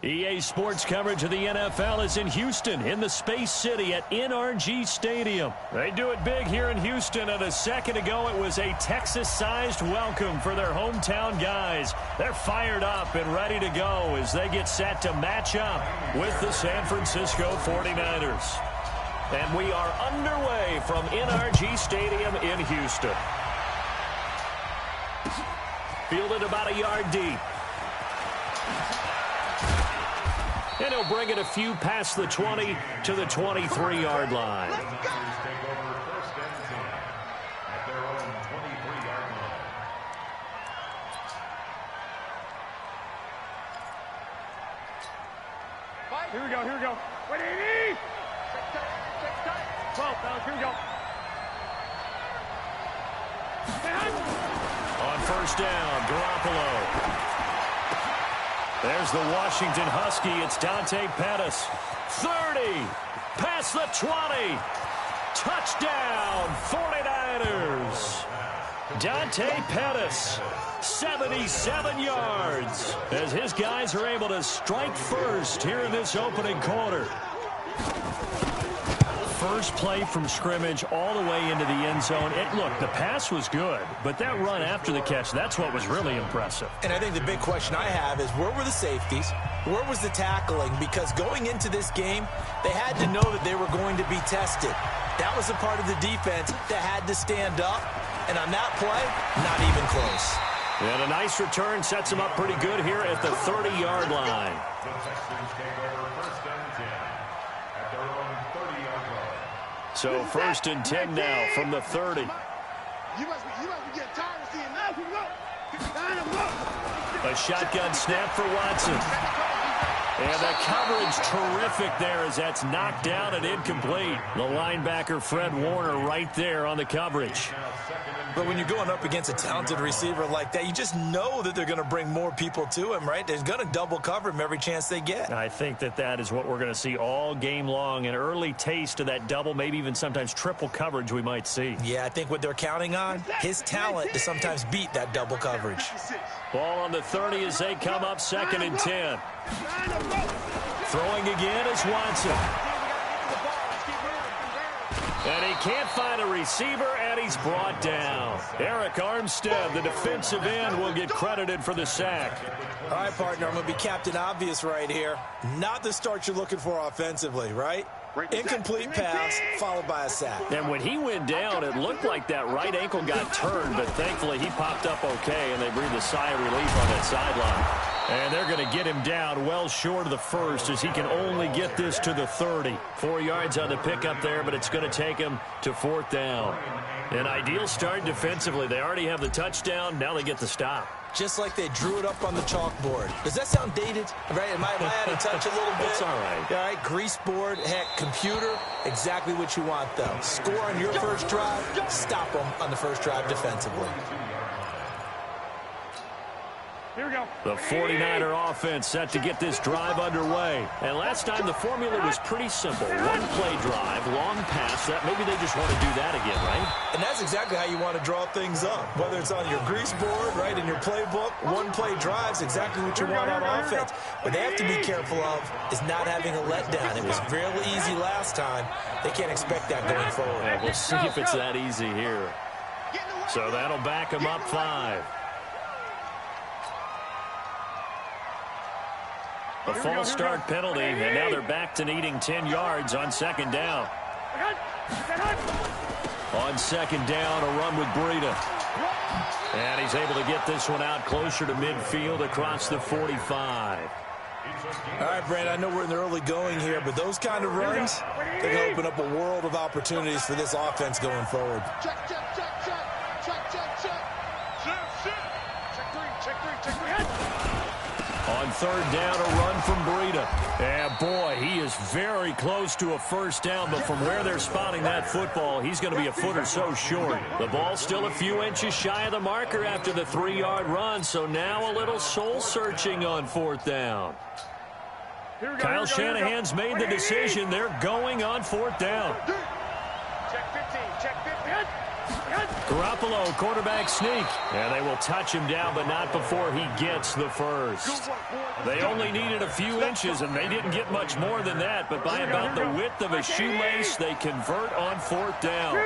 EA Sports coverage of the NFL is in Houston, in the Space City at NRG Stadium. They do it big here in Houston, and a second ago it was a Texas-sized welcome for their hometown guys. They're fired up and ready to go as they get set to match up with the San Francisco 49ers. And we are underway from NRG Stadium in Houston. Fielded about a yard deep. And he'll bring it a few past the 20 to the 23-yard line. Here we go, here we go. Wait, 80! 12, fellas, here we go. On first down, Garoppolo. There's the Washington Husky. It's Dante Pettis. 30. Past the 20. Touchdown, 49ers. Dante Pettis, 77 yards, as his guys are able to strike first here in this opening quarter. First play from scrimmage all the way into the end zone. Look, the pass was good, but that run after the catch, that's what was really impressive. And I think the big question I have is, where were the safeties? Where was the tackling? Because going into this game, they had to know that they were going to be tested. That was a part of the defense that had to stand up. And on that play, not even close. And a nice return sets them up pretty good here at the 30-yard line. So first and 10 now from the 30. You must be getting tired of seeing that. A shotgun snap for Watson. And the coverage terrific there as that's knocked down and incomplete. The linebacker Fred Warner right there on the coverage. But when you're going up against a talented receiver like that, you just know that they're going to bring more people to him, right? They're going to double cover him every chance they get. I think that is what we're going to see all game long. An early taste of that double, maybe even sometimes triple coverage we might see. Yeah, I think what they're counting on, his talent to sometimes beat that double coverage. Ball on the 30 as they come up second and 10. Throwing again is Watson. And he can't find a receiver, and he's brought down. Eric Armstead, the defensive end, will get credited for the sack. All right, partner, I'm going to be Captain Obvious right here. Not the start you're looking for offensively, right? Incomplete pass followed by a sack. And when he went down, it looked like that right ankle got turned, but thankfully he popped up okay, and they breathed a sigh of relief on that sideline. And they're going to get him down well short of the first as he can only get this to the 30. 4 yards on the pickup there, but it's going to take him to fourth down. An ideal start defensively. They already have the touchdown. Now they get the stop. Just like they drew it up on the chalkboard. Does that sound dated? Right? Am I out of touch a little bit? It's all right. All right, grease board, heck, computer, exactly what you want, though. Score on your first drive, stop them on the first drive defensively. Here we go. The 49er offense set to get this drive underway. And last time the formula was pretty simple. One play drive, long pass. That maybe they just want to do that again, right? And that's exactly how you want to draw things up. Whether it's on your grease board, right, in your playbook, one play drive's exactly what you want on offense. What they have to be careful of is not having a letdown. It was fairly easy last time. They can't expect that going forward. Yeah, we'll see if it's that easy here. So that'll back them up 5. A false start penalty, and now they're back to needing 10 yards on second down. On second down, a run with Breida. And he's able to get this one out closer to midfield across the 45. All right, Brandon, I know we're in the early going here, but those kind of runs, they're going to open up a world of opportunities for this offense going forward. Check, check, check, check. Check, check, check. Check, check. Check 3, check 3, check 3. On third down, a run from Breida. And boy, he is very close to a first down, but from where they're spotting that football, he's going to be a foot or so short. The ball's still a few inches shy of the marker after the 3-yard run, so now a little soul-searching on fourth down. Kyle Shanahan's made the decision. They're going on fourth down. Check 15, check 15. Garoppolo, quarterback sneak. And they will touch him down, but not before he gets the first. They only needed a few inches, and they didn't get much more than that. But by about the width of a shoelace, they convert on 4th down.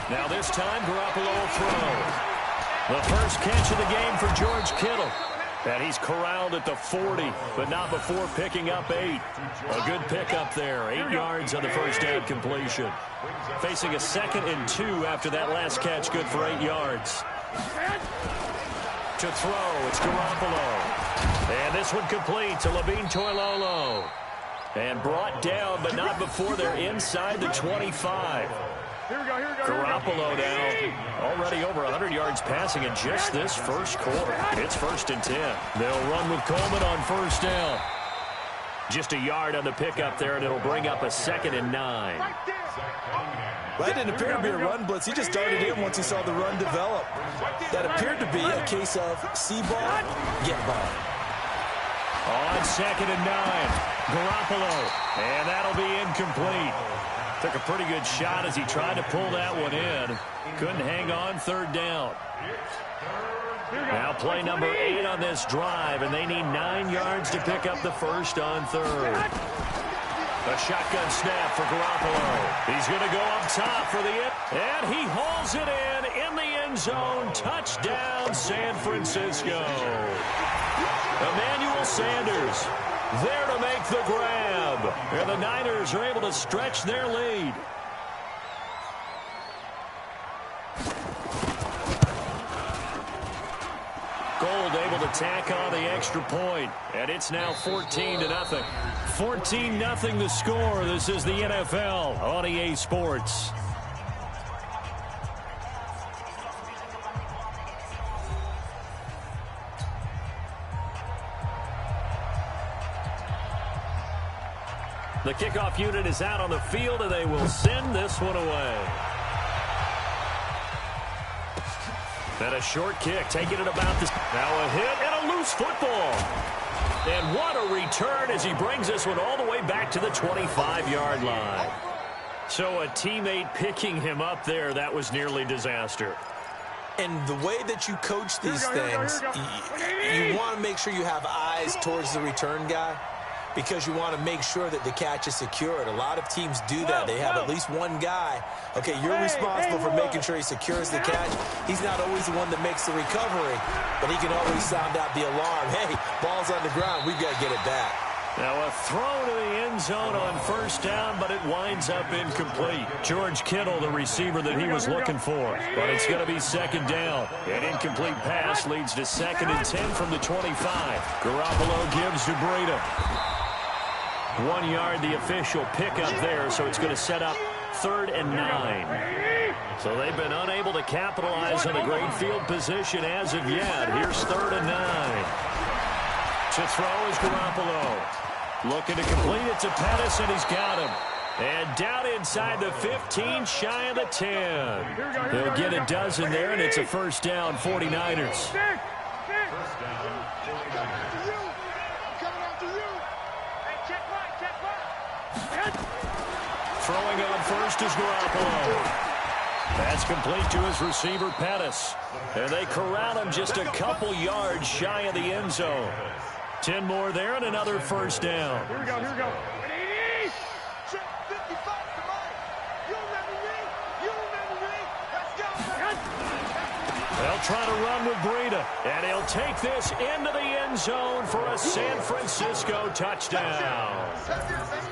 Now this time, Garoppolo will throw. The first catch of the game for George Kittle. And he's corralled at the 40, but not before picking up 8. A good pickup there. 8 yards on the first down completion. Facing a 2nd and 2 after that last catch, good for 8 yards. To throw, it's Garoppolo. And this one complete to Levine Toilolo. And brought down, but not before they're inside the 25. Garoppolo now already over 100 yards passing in just this first quarter. It's 1st and 10. They'll run with Coleman on 1st down. Just a yard on the pickup there, and it'll bring up a 2nd and 9. That didn't appear to be a run blitz. He just darted in once he saw the run develop. That appeared to be a case of see ball, get ball. On 2nd and 9, Garoppolo, and that'll be incomplete. Took a pretty good shot as he tried to pull that one in. Couldn't hang on 3rd down. Now play number 8 on this drive, and they need 9 yards to pick up the first on 3rd. A shotgun snap for Garoppolo. He's going to go up top for the and he hauls it in the end zone. Touchdown, San Francisco. Emmanuel Sanders there to make the grab. And the Niners are able to stretch their lead. Gold able to tack on the extra point. And it's now 14-0. 14-0 the score. This is the NFL on EA Sports. The kickoff unit is out on the field, and they will send this one away. And a short kick, taking it about this. Now a hit and a loose football. And what a return as he brings this one all the way back to the 25-yard line. So a teammate picking him up there, that was nearly disaster. And the way that you coach these things, you want to make sure you have eyes towards the return guy, because you want to make sure that the catch is secured. A lot of teams do that. They have at least one guy. Okay, you're responsible for making sure he secures the catch. He's not always the one that makes the recovery, but he can always sound out the alarm. Hey, ball's on the ground. We've got to get it back. Now a throw to the end zone on 1st down, but it winds up incomplete. George Kittle, the receiver that he was looking for. But it's going to be 2nd down. An incomplete pass leads to 2nd and 10 from the 25. Garoppolo gives to Breida. 1 yard, the official pickup there, so it's going to set up 3rd and 9. So they've been unable to capitalize on the great field position as of yet. Here's 3rd and 9. To throw is Garoppolo. Looking to complete it to Pettis, and he's got him. And down inside the 15, shy of the 10. He'll get a dozen there, and it's a 1st down, 49ers. Throwing on 1st is Garoppolo. That's complete to his receiver, Pettis. And they corral him just a couple yards shy of the end zone. 10 more there and another 1st down. Here we go, here we go. 55, come on. You remember me. Let's go. They'll try to run with Breida. And he'll take this into the end zone for a San Francisco touchdown.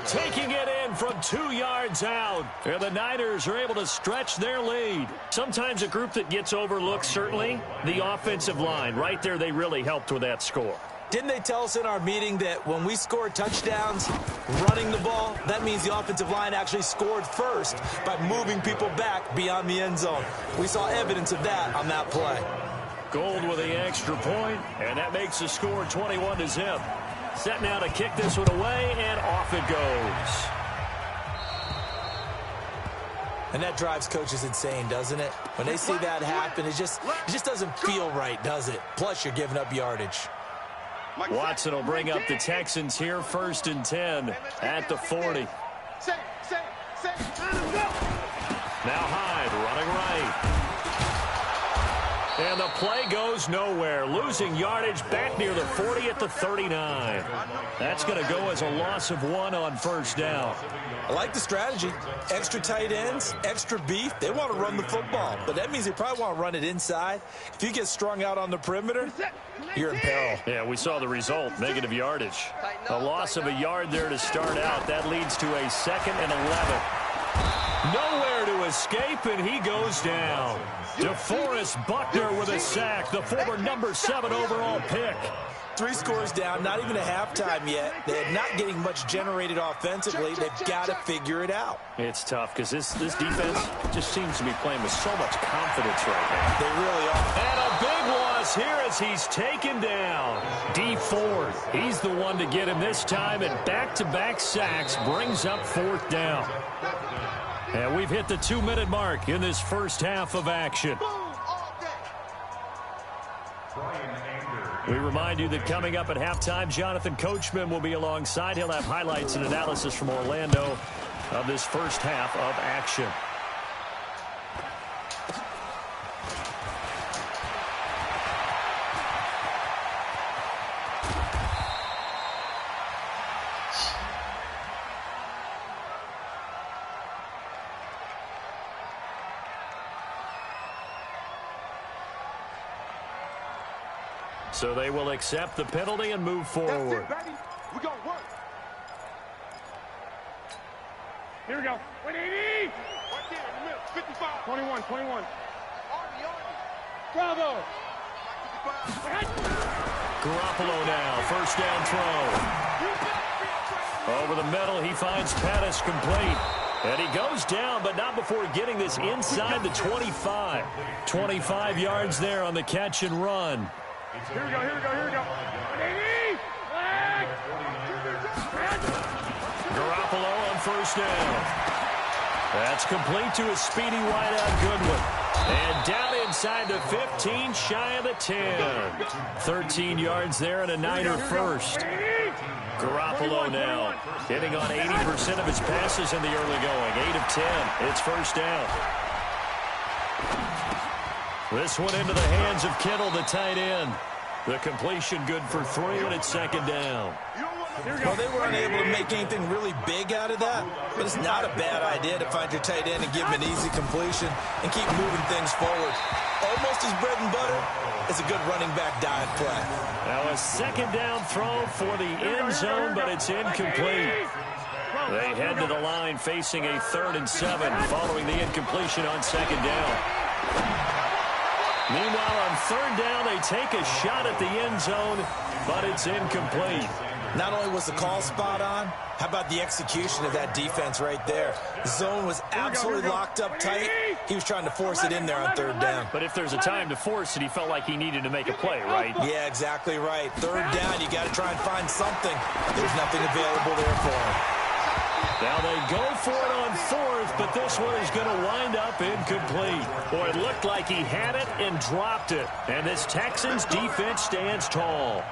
Taking it in from 2 yards out. And the Niners are able to stretch their lead. Sometimes a group that gets overlooked, certainly, the offensive line. Right there, they really helped with that score. Didn't they tell us in our meeting that when we score touchdowns running the ball, that means the offensive line actually scored first by moving people back beyond the end zone? We saw evidence of that on that play. Gold with the extra point, and that makes the score 21-0. Set now to kick this one away, and off it goes. And that drives coaches insane, doesn't it? When they see that happen, it just doesn't feel right, does it? Plus, you're giving up yardage. Watson will bring up the Texans here, 1st and 10 at the 40. Now Hyde running right. And the play goes nowhere. Losing yardage back near the 40 at the 39. That's going to go as a loss of 1 on first down. I like the strategy. Extra tight ends, extra beef. They want to run the football, but that means they probably want to run it inside. If you get strung out on the perimeter, you're in peril. Yeah, we saw the result, negative yardage. A loss of a yard there to start out. That leads to a 2nd and 11. Nowhere to escape, and he goes down. DeForest Buckner with a sack, the former number 7 overall pick. 3 scores down, not even a halftime yet. They're not getting much generated offensively. They've got to figure it out. It's tough because this defense just seems to be playing with so much confidence right now. They really are. And a big loss here as he's taken down. D Ford, he's the one to get him this time, and back-to-back sacks brings up 4th down. And we've hit the 2-minute mark in this first half of action. We remind you that coming up at halftime, Jonathan Coachman will be alongside. He'll have highlights and analysis from Orlando of this first half of action. So they will accept the penalty and move forward. That's it, baby. We're going to work. Here we go. 180. Right there in the middle. 55. 21. Army. Bravo. Garoppolo now. First down throw. Over the middle, he finds Pettis complete. And he goes down, but not before getting this inside the 25. 25 yards there on the catch and run. Here we go. 180. Garoppolo on first down. That's complete to a speedy wideout Goodwin. And down inside the 15, shy of the 10. 13 yards there and a Niner first. Garoppolo now hitting on 80% of his passes in the early going. 8 of 10. It's first down. This one into the hands of Kittle, the tight end. The completion good for 3, and it's 2nd down. Well, they were unable to make anything really big out of that, but it's not a bad idea to find your tight end and give him an easy completion and keep moving things forward. Almost his bread and butter is a good running back dive play. Now a 2nd down throw for the end zone, but it's incomplete. They head to the line facing a 3rd and 7 following the incompletion on 2nd down. Meanwhile, on 3rd down, they take a shot at the end zone, but it's incomplete. Not only was the call spot on, how about the execution of that defense right there? The zone was absolutely locked up tight. He was trying to force it in there on 3rd down. But if there's a time to force it, he felt like he needed to make a play, right? Yeah, exactly right. 3rd down, you got to try and find something. There's nothing available there for him. Now they go for it on 4th, but this one is going to wind up incomplete. Boy, it looked like he had it and dropped it. And this Texans defense stands tall.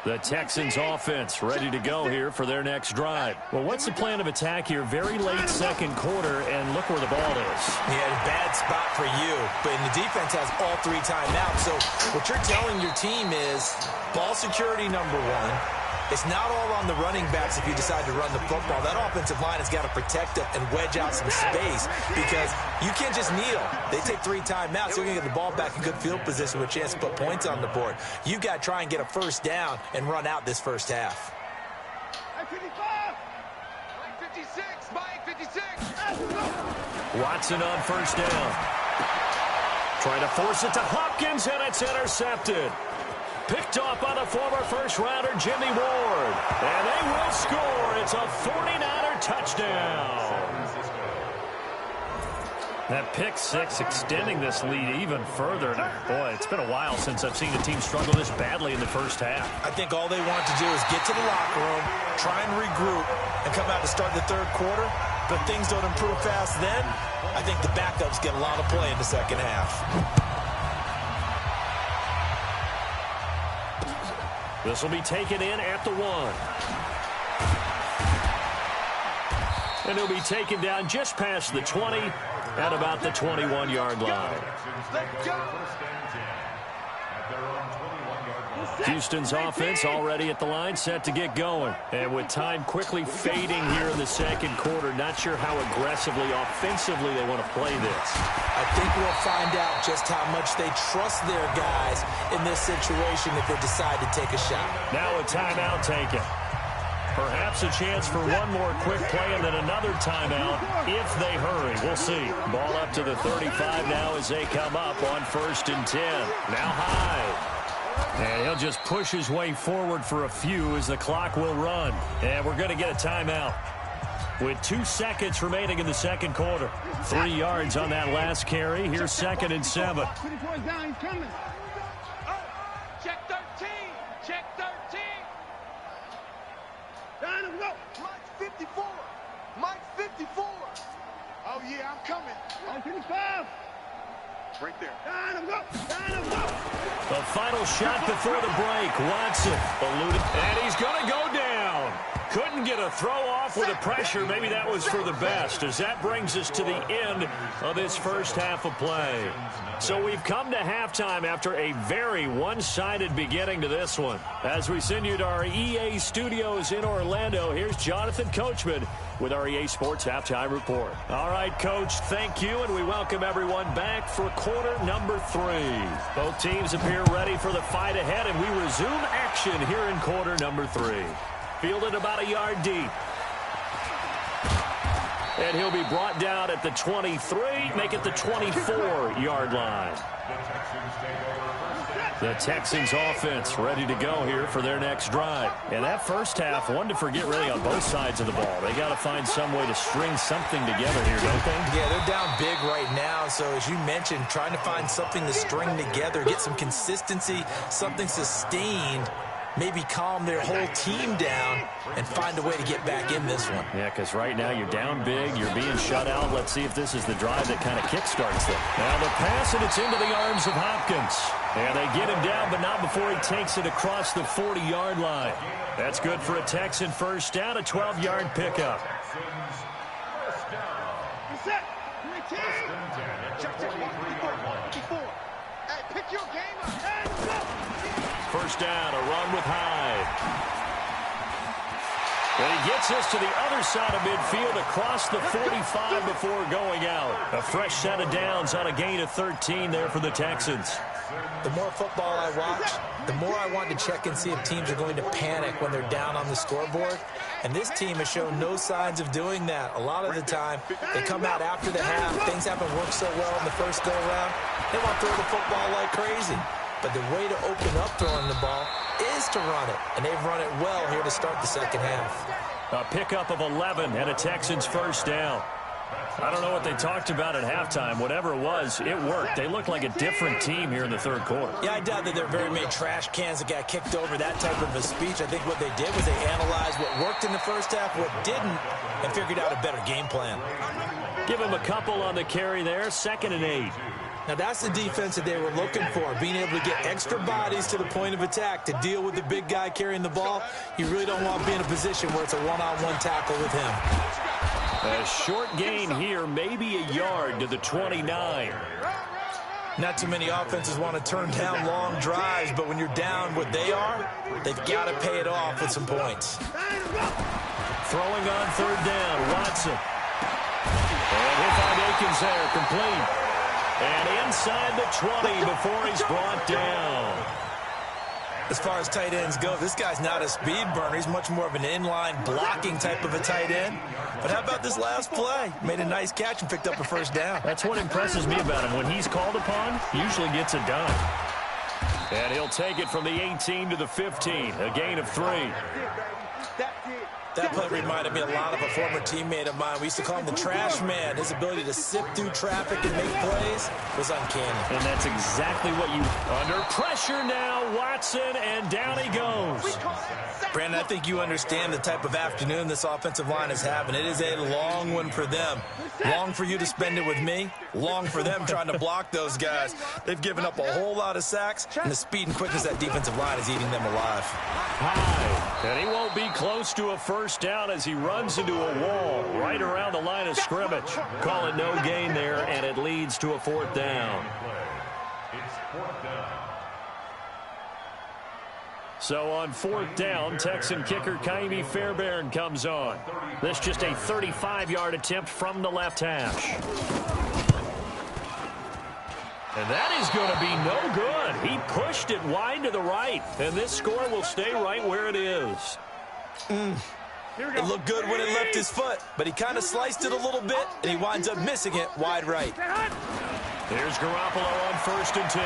The Texans offense ready to go here for their next drive. Well, what's the plan of attack here? Very late 2nd quarter, and look where the ball is. Yeah, bad spot for you, but the defense has all 3 timeouts. So what you're telling your team is ball security number 1. It's not all on the running backs if you decide to run the football. That offensive line has got to protect it and wedge out some space because you can't just kneel. They take 3 timeouts. You're going to get the ball back in good field position with a chance to put points on the board. You've got to try and get a first down and run out this first half. 56. 56. Watson on first down. Trying to force it to Hopkins, and it's intercepted. Picked off by the former first-rounder Jimmy Ward. And they will score. It's a 49er touchdown. That pick 6 extending this lead even further. And boy, it's been a while since I've seen a team struggle this badly in the first half. I think all they want to do is get to the locker room, try and regroup, and come out to start the 3rd quarter. But things don't improve fast then. I think the backups get a lot of play in the second half. This will be taken in at the 1. And he'll be taken down just past the 20 at about the 21-yard line. Houston's offense already at the line, set to get going. And with time quickly fading here in the second quarter, not sure how aggressively, offensively they want to play this. I think we'll find out just how much they trust their guys in this situation if they decide to take a shot. Now a timeout taken. Perhaps a chance for one more quick play and then another timeout if they hurry. We'll see. Ball up to the 35 now as they come up on 1st and 10. Now Hyde. And he'll just push his way forward for a few as the clock will run. And we're going to get a timeout with 2 seconds remaining in the second quarter. 3 yards on that last carry. Here's 2nd and 7. Check 13. Check 13. Mike 54. Mike 54. Oh, yeah, I'm coming. 55. Right there. The final shot before the break. Watson eluded, and he's going to go down. Couldn't get a throw off with the pressure. Maybe that was for the best, as that brings us to the end of this first half of play. So we've come to halftime after a very one-sided beginning to this one. As we send you to our EA studios in Orlando, here's Jonathan Coachman with our EA Sports Halftime Report. All right, Coach, thank you, and we welcome everyone back for quarter number 3. Both teams appear ready for the fight ahead, and we resume action here in quarter number 3. Fielded about a yard deep. And he'll be brought down at the 23, make it the 24-yard line. The Texans offense ready to go here for their next drive. And that first half, one to forget really on both sides of the ball. They got to find some way to string something together here, don't they? Yeah, they're down big right now. So as you mentioned, trying to find something to string together, get some consistency, something sustained, maybe calm their whole team down and find a way to get back in this one. Yeah, because right now you're down big, you're being shut out. Let's see if this is the drive that kind of kickstarts them. Now the pass, and it's into the arms of Hopkins. And they get him down, but not before he takes it across the 40-yard line. That's good for a Texan first down, a 12-yard pickup. Pick your game up. First down, a run with Hyde. And he gets us to the other side of midfield across the 45 before going out. A fresh set of downs on a gain of 13 there for the Texans. The more football I watch, the more I want to check and see if teams are going to panic when they're down on the scoreboard. And this team has shown no signs of doing that. A lot of the time, they come out after the half. Things haven't worked so well in the first go-around. They want to throw the football like crazy. But the way to open up throwing the ball is to run it. And they've run it well here to start the second half. A pickup of 11 and a Texans first down. I don't know what they talked about at halftime. Whatever it was, it worked. They looked like a different team here in the third quarter. Yeah, I doubt that there are very many trash cans that got kicked over, that type of a speech. I think what they did was they analyzed what worked in the first half, what didn't, and figured out a better game plan. Give them a couple on the carry there, 2nd and 8. Now, that's the defense that they were looking for, being able to get extra bodies to the point of attack to deal with the big guy carrying the ball. You really don't want to be in a position where it's a one-on-one tackle with him. A short gain here, maybe a yard to the 29. Not too many offenses want to turn down long drives, but when you're down what they are, they've got to pay it off with some points. Throwing on 3rd down, Watson. And he'll find Akins there, complete. And inside the 20 before he's brought down. As far as tight ends go, this guy's not a speed burner. He's much more of an inline blocking type of a tight end. But how about this last play? Made a nice catch and picked up a first down. That's what impresses me about him. When he's called upon, usually gets it done. And he'll take it from the 18 to the 15, a gain of 3. That play reminded me a lot of a former teammate of mine. We used to call him the trash man. His ability to sift through traffic and make plays was uncanny. And that's exactly what you... Under pressure now, Watson, and down he goes. Brandon, I think you understand the type of afternoon this offensive line is having. It is a long one for them. Long for you to spend it with me. Long for them trying to block those guys. They've given up a whole lot of sacks, and the speed and quickness of that defensive line is eating them alive. High, and he won't be close to a first down as he runs into a wall right around the line of scrimmage. Call it no gain there, and it leads to a 4th down. So on 4th down, Texan kicker Kaimi Fairbairn comes on. This just a 35-yard attempt from the left hash. And that is going to be no good. He pushed it wide to the right, and this score will stay right where it is. It looked good when it left his foot, but he kind of sliced it a little bit, and he winds up missing it wide right. Here's Garoppolo on 1st and 10.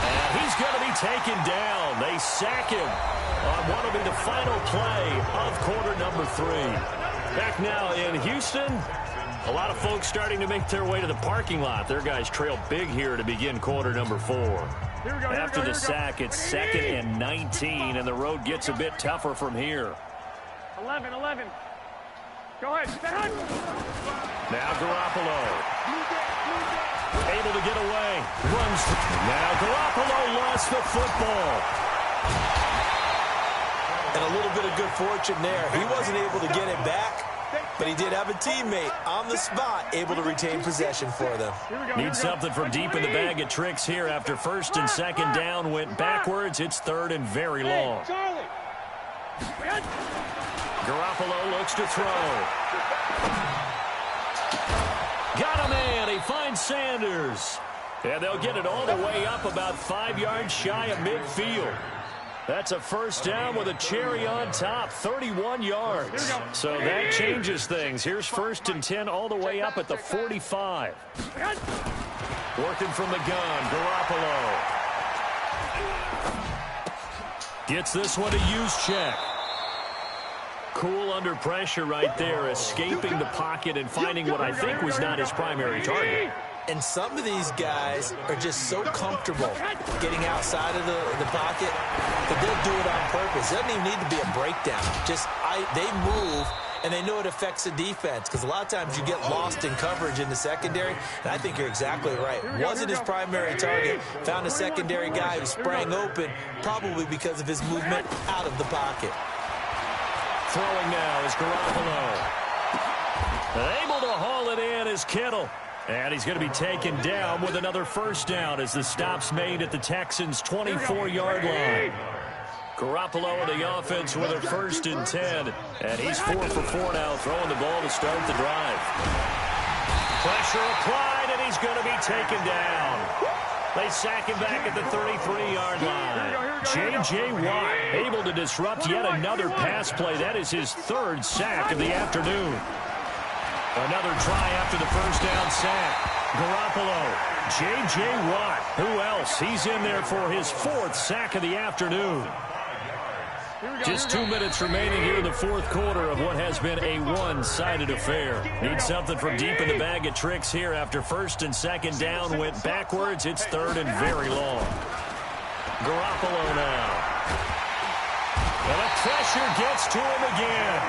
And he's going to be taken down. They sack him on what will be the final play of quarter number 3. Back now in Houston, a lot of folks starting to make their way to the parking lot. Their guys trail big here to begin quarter number 4. After the sack, it's 2nd and 19, and the road gets a bit tougher from here. 11. Go ahead. Now Garoppolo. Able to get away. Runs. Now Garoppolo lost the football. And a little bit of good fortune there. He wasn't able to get it back, but he did have a teammate on the spot able to retain possession for them. Need something from deep in the bag of tricks here after 1st and 2nd down went backwards. It's 3rd and very long. Garoppolo looks to throw. Got a man. He finds Sanders. And they'll get it all the way up about 5 yards shy of midfield. That's a first down with a cherry on top, 31 yards. So that changes things. Here's 1st and 10 all the way up at the 45. Working from the gun, Garoppolo. Gets this one to Juszczyk. Cool under pressure right there, escaping the pocket and finding what I think was not his primary target. And some of these guys are just so comfortable getting outside of the pocket that they'll do it on purpose. It doesn't even need to be a breakdown. They move, and they know it affects the defense because a lot of times you get lost in coverage in the secondary, and I think you're exactly right. Wasn't his primary target. Found a secondary guy who sprang open, probably because of his movement out of the pocket. Throwing now is Garoppolo. Able to haul it in is Kittle. And he's going to be taken down with another first down as the stop's made at the Texans' 24-yard line. Garoppolo and the offense with a 1st and 10. And he's 4 for 4 now, throwing the ball to start the drive. Pressure applied, and he's going to be taken down. They sack him back at the 33-yard line. J.J. Watt able to disrupt yet another pass play. That is his 3rd sack of the afternoon. Another try after the first down sack. Garoppolo, J.J. Watt. Who else? He's in there for his 4th sack of the afternoon. Just 2 minutes remaining here in the 4th quarter of what has been a one-sided affair. Need something from deep in the bag of tricks here after 1st and 2nd down went backwards. It's 3rd and very long. Garoppolo now. And the pressure gets to him again.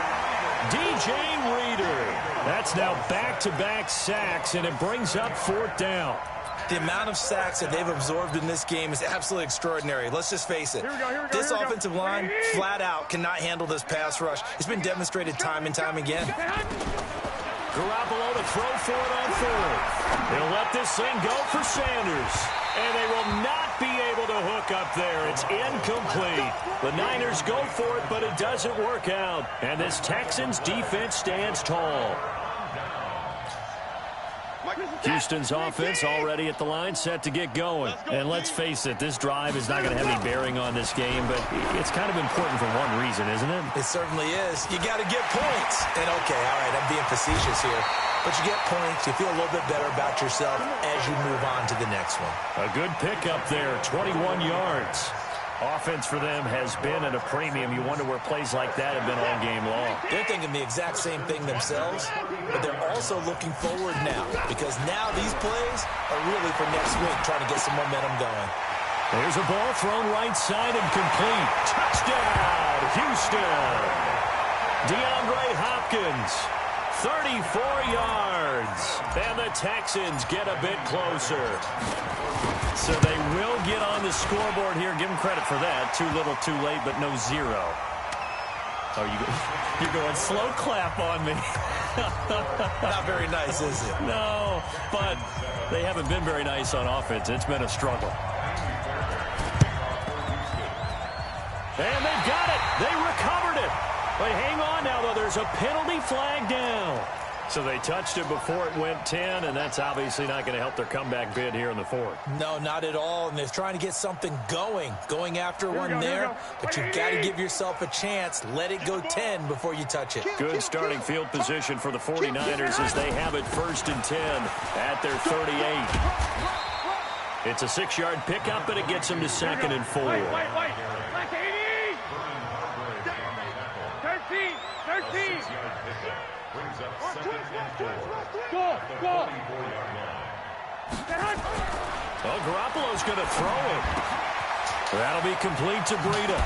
DJ Reader. That's now back-to-back sacks, and it brings up 4th down. The amount of sacks that they've absorbed in this game is absolutely extraordinary. Let's just face it. This offensive line, flat out, cannot handle this pass rush. It's been demonstrated time and time again. Garoppolo to throw for it on 4th. They'll let this thing go for Sanders. And they will not be able to hook up there. It's incomplete. The Niners go for it, but it doesn't work out. And this Texans defense stands tall. Houston's offense already at the line, set to get going. And let's face it, this drive is not going to have any bearing on this game, but it's kind of important for one reason, isn't it? It certainly is. You got to get points. And okay, all right, I'm being facetious here. But you get points, you feel a little bit better about yourself as you move on to the next one. A good pickup there, 21 yards. Offense for them has been at a premium. You wonder where plays like that have been all game long. They're thinking the exact same thing themselves, but they're also looking forward now because now these plays are really for next week, trying to get some momentum going. There's a ball thrown right side and complete. Touchdown, Houston. DeAndre Hopkins, 34 yards. yards. And the Texans get a bit closer. So they will get on the scoreboard here. Give them credit for that. Too little, too late, but no zero. Oh, you're going slow clap on me. Not very nice, is it? No, but they haven't been very nice on offense. It's been a struggle. And they've got it. They recovered it. But hang on now, though. There's a penalty flag down. So they touched it before it went 10, and that's obviously not going to help their comeback bid here in the fourth. No, not at all, and they're trying to get something going after one there, but you've got to give yourself a chance. Let it go 10 before you touch it. Good starting field position for the 49ers as they have it 1st and 10 at their 38. It's a 6-yard pickup, and it gets them to 2nd and 4. 13. Well, Garoppolo's going to throw it. That'll be complete to Breida.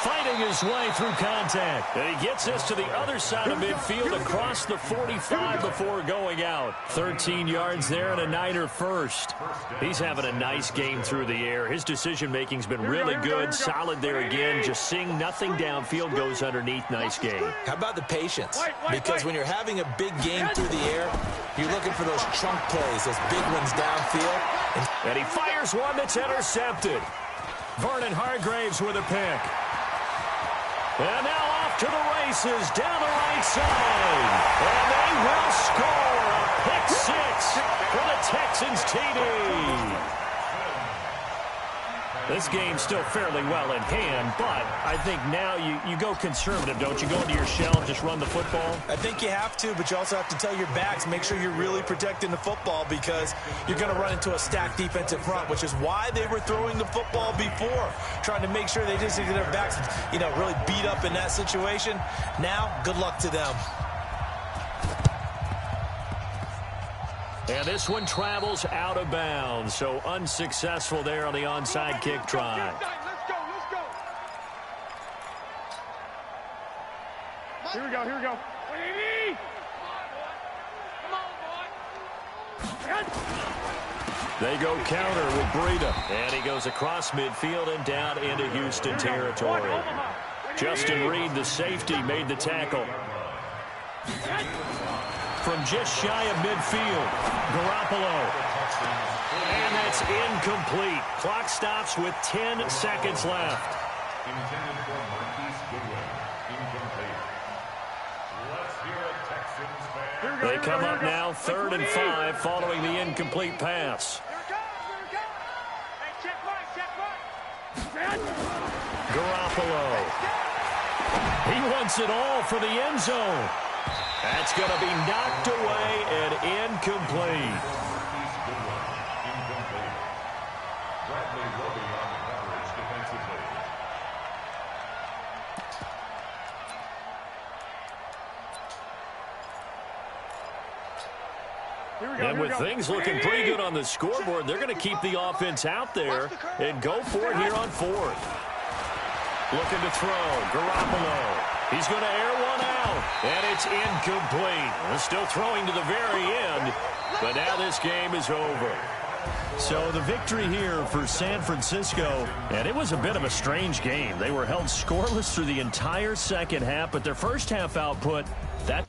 Fighting his way through contact. And he gets this to the other side of midfield across the 45 before going out. 13 yards there and a Niner first. He's having a nice game through the air. His decision-making's been really good. Solid there again. Just seeing nothing downfield goes underneath. Nice game. How about the patience? Because when you're having a big game through the air, you're looking for those chunk plays, those big ones downfield. And he fires one that's intercepted. Vernon Hargraves with a pick. And now off to the races down the right side. And they will score a pick 6 for the Texans TD. This game's still fairly well in hand, but I think now you go conservative, don't you? Go into your shell and just run the football? I think you have to, but you also have to tell your backs, make sure you're really protecting the football because you're going to run into a stacked defensive front, which is why they were throwing the football before, trying to make sure they just get their backs, really beat up in that situation. Now, good luck to them. And this one travels out of bounds, so unsuccessful there on the onside kick try. Let's go. Here we go. Come on, boy. They go counter with Breida. And he goes across midfield and down into Houston territory. Justin Reed, the safety, made the tackle. From just shy of midfield, Garoppolo. And that's incomplete. Clock stops with 10 seconds left. They come up now 3rd and 5 following the incomplete pass. Garoppolo. He wants it all for the end zone. That's going to be knocked away and incomplete. And with things looking pretty good on the scoreboard, they're going to keep the offense out there and go for it here on 4th. Looking to throw. Garoppolo. He's going to air one out, and it's incomplete. They're still throwing to the very end, but now this game is over. So the victory here for San Francisco, and it was a bit of a strange game. They were held scoreless through the entire second half, but their first half output, that